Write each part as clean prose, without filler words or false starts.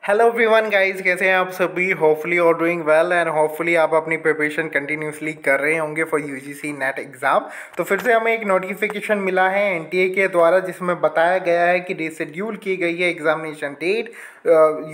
Hello everyone guys, कैसे हैं आप सभी। होपफुली और डूइंग वेल एंड होपफुली आप अपनी प्रिपरेशन कंटिन्यूसली कर रहे होंगे फॉर यूजीसी नेट एग्ज़ाम। तो फिर से हमें एक नोटिफिकेशन मिला है एनटीए के द्वारा जिसमें बताया गया है कि रिशेड्यूल की गई है examination date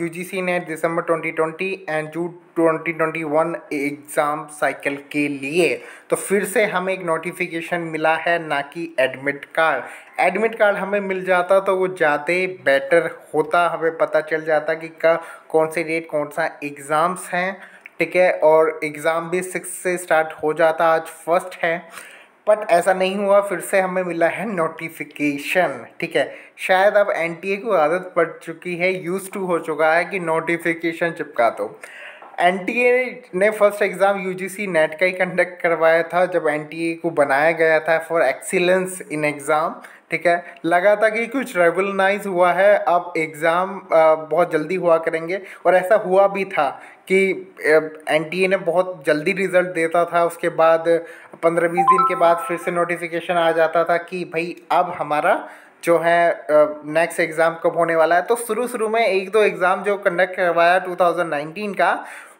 UGC NET December 2020 and June 2021 exam cycle के लिए। तो फिर से हमें एक नोटिफिकेशन मिला है, ना कि एडमिट कार्ड। एडमिट कार्ड हमें मिल जाता तो वो ज़्यादा बेटर होता, हमें पता चल जाता कि कौन से डेट कौन सा एग्ज़ाम्स हैं। ठीक है, और एग्ज़ाम भी 6 से स्टार्ट हो जाता, आज फर्स्ट है। बट ऐसा नहीं हुआ, फिर से हमें मिला है नोटिफिकेशन। ठीक है, शायद अब एनटीए को आदत पड़ चुकी है, यूज़ टू हो चुका है कि नोटिफिकेशन चिपका दो। एनटीए ने फर्स्ट एग्ज़ाम यूजीसी नेट का ही कंडक्ट करवाया था जब एनटीए को बनाया गया था फॉर एक्सीलेंस इन एग्ज़ाम। ठीक है, लगा था कि कुछ रेवोल्यूनाइज हुआ है, अब एग्ज़ाम बहुत जल्दी हुआ करेंगे, और ऐसा हुआ भी था कि एनटीए ने बहुत जल्दी रिज़ल्ट देता था। उसके बाद 15-20 दिन के बाद फिर से नोटिफिकेशन आ जाता था कि भाई अब हमारा जो है नेक्स्ट एग्ज़ाम कब होने वाला है। तो शुरू में एक दो एग्ज़ाम जो कंडक्ट करवाया 2019 का,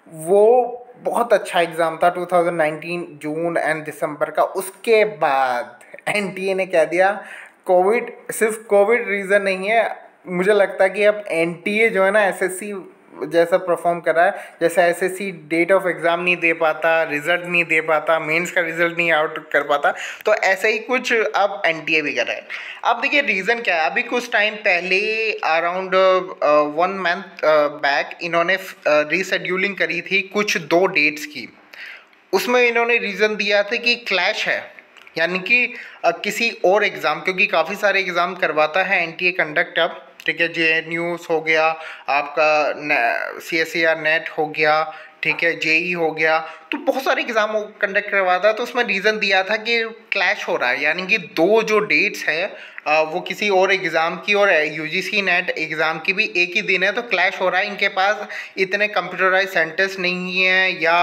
वो बहुत अच्छा एग्ज़ाम था 2019 जून एंड दिसंबर का। उसके बाद एनटीए ने कह दिया कोविड, सिर्फ कोविड रीज़न नहीं है, मुझे लगता है कि अब एनटीए जो है ना एसएससी जैसा परफॉर्म कर रहा है। जैसे एसएससी डेट ऑफ एग्ज़ाम नहीं दे पाता, रिज़ल्ट नहीं दे पाता, मेंस का रिज़ल्ट नहीं आउट कर पाता, तो ऐसा ही कुछ अब एनटीए भी कर रहा है। अब देखिए रीज़न क्या है। अभी कुछ टाइम पहले अराउंड 1 मंथ बैक इन्होंने रीशेड्यूलिंग करी थी कुछ 2 डेट्स की। उसमें इन्होंने रीज़न दिया था कि क्लैश है, यानी कि किसी और एग्ज़ाम, क्योंकि काफ़ी सारे एग्ज़ाम करवाता है एनटीए कंडक्ट अब। ठीक है, जेएनयूज़ हो गया, आपका सीएसईआर नेट हो गया, ठीक है, जेई हो गया, तो बहुत सारे एग्ज़ाम कंडक्ट करवाता है। तो उसमें रीज़न दिया था कि क्लैश हो रहा है, यानी कि 2 जो डेट्स है वो किसी और एग्ज़ाम की और यूजीसी नेट एग्ज़ाम की भी एक ही दिन है, तो क्लैश हो रहा है। इनके पास इतने कंप्यूटराइज सेंटर्स नहीं है या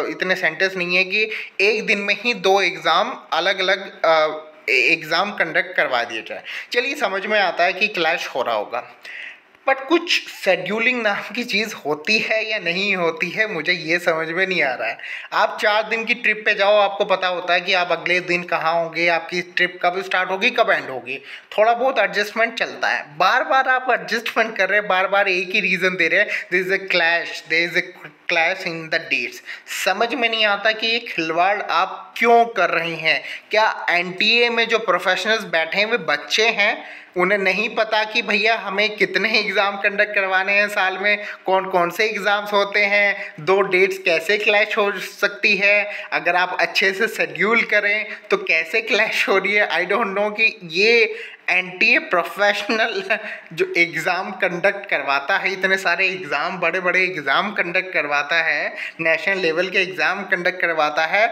इतने सेंटर्स नहीं है कि एक दिन में ही 2 एग्ज़ाम अलग अलग एग्ज़ाम कंडक्ट करवा दिए जाए। चलिए, समझ में आता है कि क्लैश हो रहा होगा, बट कुछ शेड्यूलिंग नाम की चीज़ होती है या नहीं होती है, मुझे ये समझ में नहीं आ रहा है। आप 4 दिन की ट्रिप पे जाओ, आपको पता होता है कि आप अगले दिन कहाँ होंगे, आपकी ट्रिप कब स्टार्ट होगी, कब एंड होगी। थोड़ा बहुत एडजस्टमेंट चलता है। बार बार आप एडजस्टमेंट कर रहे हैं, बार बार एक ही रीज़न दे रहे हैं, there is a clash, there is a clash in the dates. समझ में नहीं आता कि ये खिलवाड़ आप क्यों कर रहे हैं। क्या एनटीए में जो प्रोफेशनल्स बैठे हैं वे बच्चे हैं? उन्हें नहीं पता कि भैया हमें कितने एग्ज़ाम कंडक्ट करवाने हैं साल में, कौन कौन से एग्ज़ाम्स होते हैं, 2 डेट्स कैसे क्लैश हो सकती है, अगर आप अच्छे से शेड्यूल करें तो कैसे क्लैश हो रही है। आई डोंट नो कि ये एनटीए प्रोफेशनल जो एग्ज़ाम कंडक्ट करवाता है, इतने सारे एग्ज़ाम, बड़े बड़े एग्ज़ाम कंडक्ट करवाता है, नेशनल लेवल के एग्ज़ाम कंडक्ट करवाता है,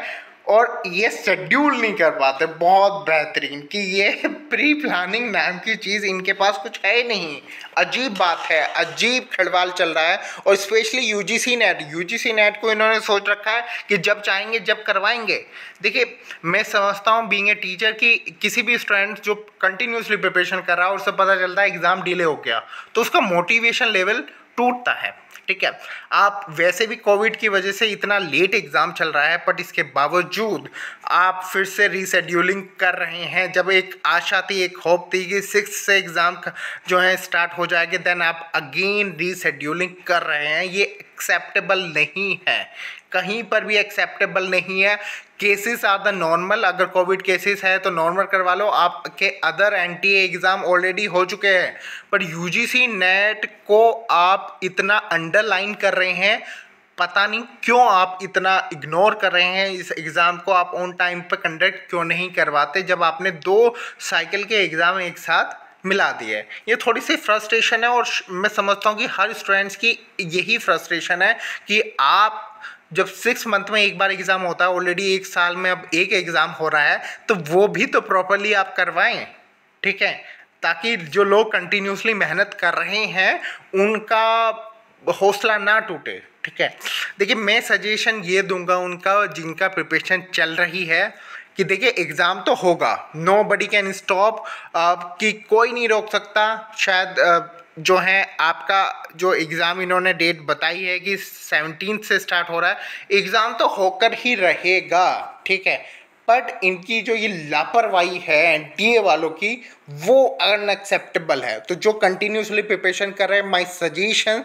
और ये शेड्यूल नहीं कर पाते। बहुत बेहतरीन कि ये प्री प्लानिंग नाम की चीज़ इनके पास कुछ है ही नहीं। अजीब बात है, अजीब खड़वाल चल रहा है। और स्पेशली यूजीसी नेट को इन्होंने सोच रखा है कि जब चाहेंगे जब करवाएंगे। देखिए, मैं समझता हूँ बीइंग ए टीचर कि किसी भी स्टूडेंट जो कंटिन्यूसली प्रिपरेशन कर रहा है, उससे पता चलता है एग्ज़ाम डिले हो गया तो उसका मोटिवेशन लेवल टूटता है। ठीक है, आप वैसे भी कोविड की वजह से इतना लेट एग्ज़ाम चल रहा है, बट इसके बावजूद आप फिर से रीशेड्यूलिंग कर रहे हैं। जब एक आशा थी, एक होप थी कि 6 से एग्ज़ाम जो है स्टार्ट हो जाएंगे, देन आप अगेन रीशेड्यूलिंग कर रहे हैं। ये एक्सेप्टेबल नहीं है, कहीं पर भी एक्सेप्टेबल नहीं है। केसेस आर द नॉर्मल, अगर कोविड केसेस है तो नॉर्मल करवा लो, आपके अदर एनटीए एग्ज़ाम ऑलरेडी हो चुके हैं, पर यूजीसी नेट को आप इतना अंडरलाइन कर रहे हैं। पता नहीं क्यों आप इतना इग्नोर कर रहे हैं। इस एग्ज़ाम को आप ऑन टाइम पर कंडक्ट क्यों नहीं करवाते जब आपने 2 साइकिल के एग्ज़ाम एक साथ मिला दिए। ये थोड़ी सी फ्रस्ट्रेशन है, और मैं समझता हूँ कि हर स्टूडेंट्स की यही फ्रस्ट्रेशन है कि आप जब 6 मंथ में एक बार एग्ज़ाम होता है, ऑलरेडी एक साल में अब एक एग्ज़ाम हो रहा है, तो वो भी तो प्रॉपरली आप करवाएं। ठीक है, ताकि जो लोग कंटिन्यूसली मेहनत कर रहे हैं उनका हौसला ना टूटे। ठीक है, देखिए, मैं सजेशन ये दूंगा उनका जिनका प्रिपरेशन चल रही है कि देखिए एग्ज़ाम तो होगा, नो बडी कैन स्टॉप, कि कोई नहीं रोक सकता। शायद जो है आपका जो एग्ज़ाम इन्होंने डेट बताई है कि 17 से स्टार्ट हो रहा है, एग्ज़ाम तो होकर ही रहेगा, ठीक है। बट इनकी जो ये लापरवाही है एनटीए वालों की, वो अनएक्सेप्टेबल है। तो जो कंटिन्यूसली प्रिपरेशन कर रहे हैं, माय सजेशन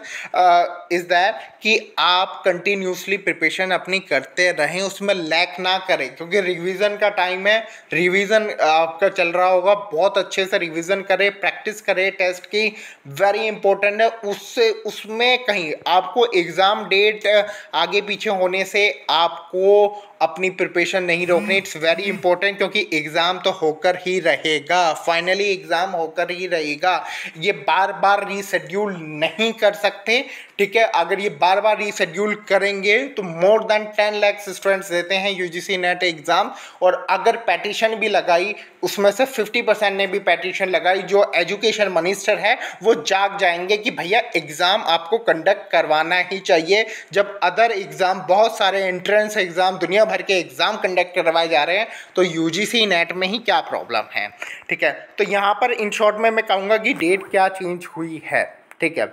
इज़ दैट कि आप कंटिन्यूसली प्रिपरेशन अपनी करते रहें, उसमें लैक ना करें, क्योंकि रिवीजन का टाइम है। रिवीजन आपका चल रहा होगा, बहुत अच्छे से रिवीजन करें, प्रैक्टिस करें टेस्ट की, वेरी इंपॉर्टेंट है। उससे उसमें कहीं आपको एग्ज़ाम डेट आगे पीछे होने से आपको अपनी प्रिपरेशन नहीं रोकनी। इट्स वेरी इंपॉर्टेंट, क्योंकि एग्ज़ाम तो होकर ही रहेगा, फाइनली एग्ज़ाम होकर ही रहेगा। ये बार बार रीशेड्यूल नहीं कर सकते, ठीक है। अगर ये बार बार रीशेड्यूल करेंगे तो मोर देन 10 लाख स्टूडेंट्स देते हैं यूजीसी नेट एग्ज़ाम, और अगर पैटिशन भी लगाई, उसमें से 50% ने भी पैटिशन लगाई, जो एजुकेशन मिनिस्टर है वो जाग जाएंगे कि भैया एग्ज़ाम आपको कंडक्ट करवाना ही चाहिए। जब अदर एग्ज़ाम, बहुत सारे एंट्रेंस एग्ज़ाम, दुनिया भर के एग्ज़ाम कंडक्ट करवाए जा रहे हैं, तो यूजीसी नेट में ही क्या प्रॉब्लम है, ठीक है। तो यहाँ पर इन शॉर्ट में मैं कहूँगा कि डेट क्या चेंज हुई है, ठीक है।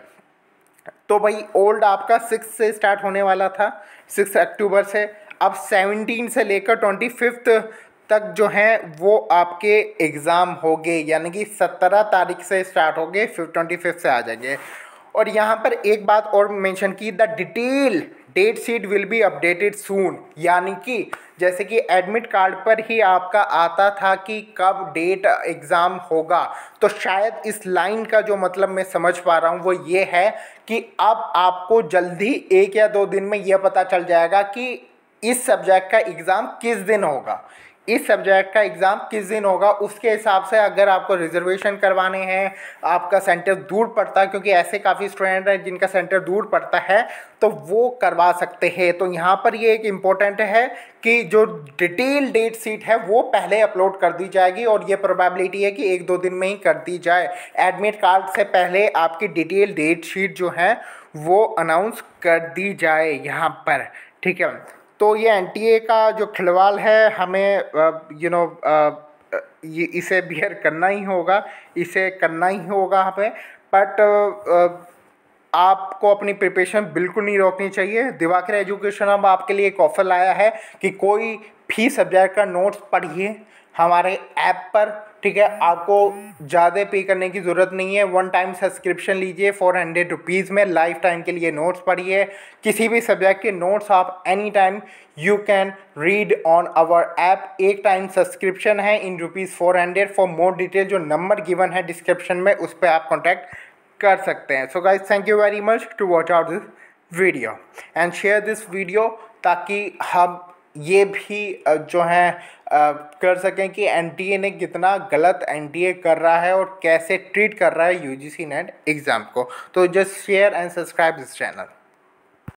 तो भाई ओल्ड आपका 6 से स्टार्ट होने वाला था, 6 अक्टूबर से। अब 17 से लेकर 25 तक जो है वो आपके एग्ज़ाम हो गए, यानी कि 17 तारीख से स्टार्ट हो गए, फिर 25 से आ जाएंगे। और यहाँ पर एक बात और मेंशन की, the detail date sheet will be updated soon, यानी कि जैसे कि एडमिट कार्ड पर ही आपका आता था कि कब डेट एग्ज़ाम होगा, तो शायद इस लाइन का जो मतलब मैं समझ पा रहा हूँ वो ये है कि अब आपको जल्दी 1 या 2 दिन में यह पता चल जाएगा कि इस सब्जेक्ट का एग्ज़ाम किस दिन होगा, इस सब्जेक्ट का एग्ज़ाम किस दिन होगा। उसके हिसाब से अगर आपको रिजर्वेशन करवाने हैं, आपका सेंटर दूर पड़ता है, क्योंकि ऐसे काफ़ी स्टूडेंट हैं जिनका सेंटर दूर पड़ता है, तो वो करवा सकते हैं। तो यहाँ पर ये एक इम्पोर्टेंट है कि जो डिटेल डेट शीट है वो पहले अपलोड कर दी जाएगी, और ये प्रोबेबिलिटी है कि 1-2 दिन में ही कर दी जाए। एडमिट कार्ड से पहले आपकी डिटेल डेट शीट जो है वो अनाउंस कर दी जाए यहाँ पर, ठीक है। तो ये एनटीए का जो खिलवाड़ है, हमें ये इसे बियर करना ही होगा, इसे करना ही होगा हमें। बट आपको अपनी प्रिपरेशन बिल्कुल नहीं रोकनी चाहिए। दिवाकर एजुकेशन अब आपके लिए एक ऑफर लाया है कि कोई भी सब्जेक्ट का नोट्स पढ़िए हमारे ऐप पर, ठीक है। आपको ज़्यादा पे करने की ज़रूरत नहीं है, 1 टाइम सब्सक्रिप्शन लीजिए 400 रुपीज़ में, लाइफ टाइम के लिए नोट्स पढ़िए। किसी भी सब्जेक्ट के नोट्स आप any time you can read on our app. 1 time subscription है इन ₹400। फॉर मोर डिटेल जो नंबर गिवन है डिस्क्रिप्शन में, उस पर आप कॉन्टैक्ट कर सकते हैं। So guys, thank you very much to watch out this video and share this video, ताकि हम ये भी जो है कर सकें कि एनटीए ने कितना गलत एनटीए कर रहा है और कैसे ट्रीट कर रहा है यूजीसी नेट एग्ज़ाम को। तो just share and subscribe this channel.